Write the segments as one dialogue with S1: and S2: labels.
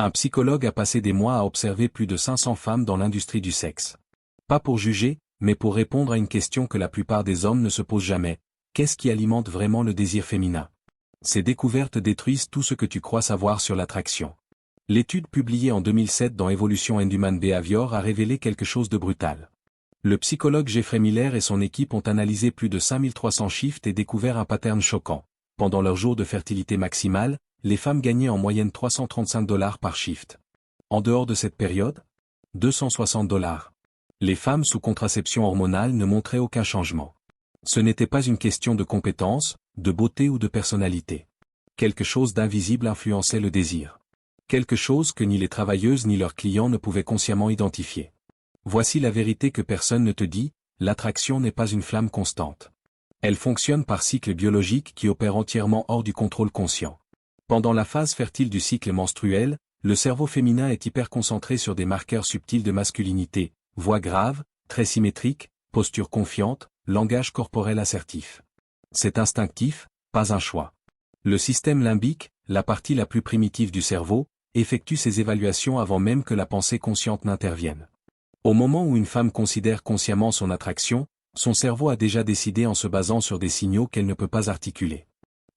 S1: Un psychologue a passé des mois à observer plus de 500 femmes dans l'industrie du sexe. Pas pour juger, mais pour répondre à une question que la plupart des hommes ne se posent jamais. Qu'est-ce qui alimente vraiment le désir féminin? Ces découvertes détruisent tout ce que tu crois savoir sur l'attraction. L'étude publiée en 2007 dans Evolution and Human Behavior a révélé quelque chose de brutal. Le psychologue Jeffrey Miller et son équipe ont analysé plus de 5300 shifts et découvert un pattern choquant. Pendant leur jour de fertilité maximale, les femmes gagnaient en moyenne $335 par shift. En dehors de cette période, $260. Les femmes sous contraception hormonale ne montraient aucun changement. Ce n'était pas une question de compétence, de beauté ou de personnalité. Quelque chose d'invisible influençait le désir. Quelque chose que ni les travailleuses ni leurs clients ne pouvaient consciemment identifier. Voici la vérité que personne ne te dit, l'attraction n'est pas une flamme constante. Elle fonctionne par cycles biologiques qui opèrent entièrement hors du contrôle conscient. Pendant la phase fertile du cycle menstruel, le cerveau féminin est hyper concentré sur des marqueurs subtils de masculinité, voix grave, traits symétriques, posture confiante, langage corporel assertif. C'est instinctif, pas un choix. Le système limbique, la partie la plus primitive du cerveau, effectue ses évaluations avant même que la pensée consciente n'intervienne. Au moment où une femme considère consciemment son attraction, son cerveau a déjà décidé en se basant sur des signaux qu'elle ne peut pas articuler.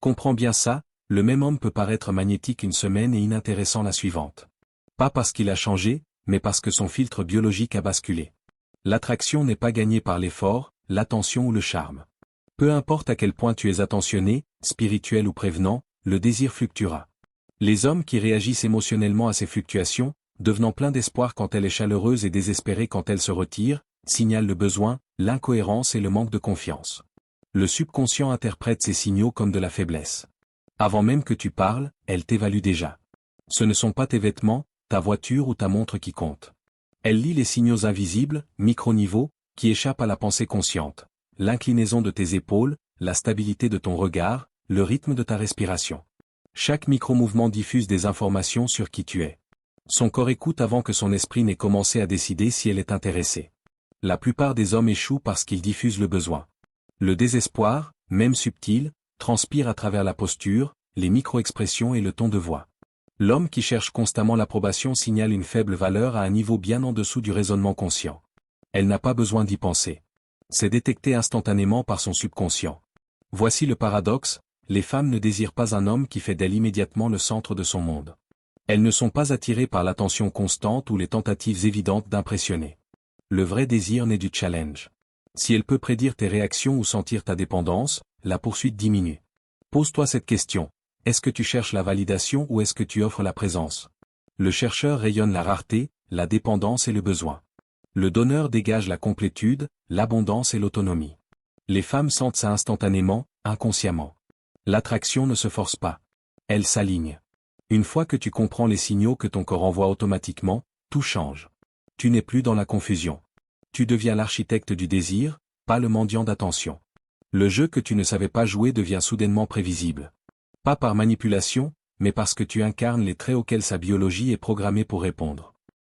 S1: Comprends bien ça, le même homme peut paraître magnétique une semaine et inintéressant la suivante. Pas parce qu'il a changé, mais parce que son filtre biologique a basculé. L'attraction n'est pas gagnée par l'effort, l'attention ou le charme. Peu importe à quel point tu es attentionné, spirituel ou prévenant, le désir fluctuera. Les hommes qui réagissent émotionnellement à ces fluctuations, devenant pleins d'espoir quand elle est chaleureuse et désespérés quand elle se retire, signalent le besoin, l'incohérence et le manque de confiance. Le subconscient interprète ces signaux comme de la faiblesse. Avant même que tu parles, elle t'évalue déjà. Ce ne sont pas tes vêtements, ta voiture ou ta montre qui comptent. Elle lit les signaux invisibles, micro-niveaux, qui échappent à la pensée consciente. L'inclinaison de tes épaules, la stabilité de ton regard, le rythme de ta respiration. Chaque micro-mouvement diffuse des informations sur qui tu es. Son corps écoute avant que son esprit n'ait commencé à décider si elle est intéressée. La plupart des hommes échouent parce qu'ils diffusent le besoin. Le désespoir, même subtil, transpire à travers la posture, les micro-expressions et le ton de voix. L'homme qui cherche constamment l'approbation signale une faible valeur à un niveau bien en dessous du raisonnement conscient. Elle n'a pas besoin d'y penser. C'est détecté instantanément par son subconscient. Voici le paradoxe, les femmes ne désirent pas un homme qui fait d'elle immédiatement le centre de son monde. Elles ne sont pas attirées par l'attention constante ou les tentatives évidentes d'impressionner. Le vrai désir naît du challenge. Si elle peut prédire tes réactions ou sentir ta dépendance, la poursuite diminue. Pose-toi cette question. Est-ce que tu cherches la validation ou est-ce que tu offres la présence? Le chercheur rayonne la rareté, la dépendance et le besoin. Le donneur dégage la complétude, l'abondance et l'autonomie. Les femmes sentent ça instantanément, inconsciemment. L'attraction ne se force pas. Elle s'aligne. Une fois que tu comprends les signaux que ton corps envoie automatiquement, tout change. Tu n'es plus dans la confusion. Tu deviens l'architecte du désir, pas le mendiant d'attention. Le jeu que tu ne savais pas jouer devient soudainement prévisible. Pas par manipulation, mais parce que tu incarnes les traits auxquels sa biologie est programmée pour répondre.